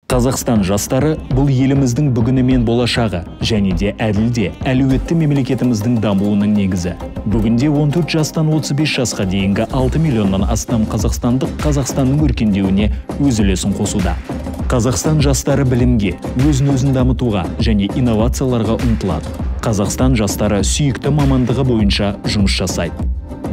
Қазақстан жастары бұл еліміздің бүгіні мен болашағы, және де әділде, әлеуетті мемлекетіміздің дамуының негізі. Бүгінде 14 жастан 35 жасқа дейінгі 6 миллионнан астам қазақстандық Қазақстанның өркендеуіне өз үлесін қосуда. Қазақстан жастары білімге, өзін-өзін дамытуға және инновацияларға ұмтылады. Қазақстан жастары сүйікті мамандығы бойынша жұмыс жасайды.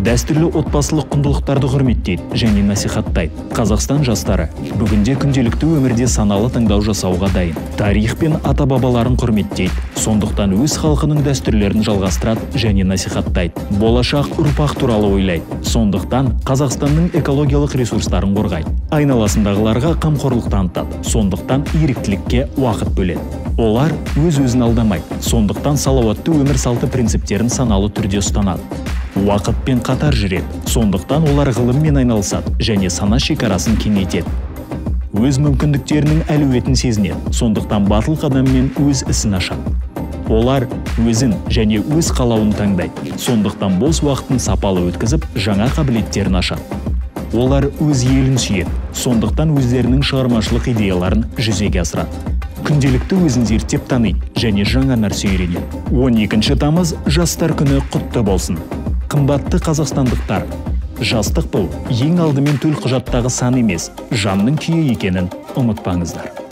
Дәстүрлі отбасылық құндылықтарды құрметтейді және насихаттайды. Қазақстан жастары бүгінде күнделікті өмірде саналы таңдау жасауға дайын. Тарих пен ата-бабаларын құрметтейді, сондықтан өз халқының дәстүрлерін жалғастырады және насихаттайды. Болашақ ұрпақ туралы ойлайды, сондықтан Қазақстанның экологиялық ресурстарын қорғайды. Айналасындағыларға қамқорлық танытады, сондықтан еріктілікке уақыт бөледі. Олар өз-өзін алдамайды, сондықтан салауатты өмір салты принциптерін саналы түрде ұстанады. Уақытпен қатар жүреді, сондықтан олар ғылыммен айналысады және сана шекарасын кеңейтеді. Өз мүмкіндіктерінің әлеуетін сезінеді, сондықтан батыл қадаммен өз ісін ашады. Олар өзін және өз қалауын таңдайды, сондықтан бос уақытын сапалы өткізіп, жаңа қабілеттерін ашады. Олар өз елін сүйеді, сондықтан өздерінің шығармашылық идеяларын жүзеге асырады. Күнделікті өзін зерттеп таниды және жаңа нәрсе үйренеді. 12 тамыз жастар күні құтты болсын. Қымбатты қазақстандықтар, жастық бұл ең алдымен төлқұжаттағы сан емес, жанның күйі екенін ұмытпаңыздар.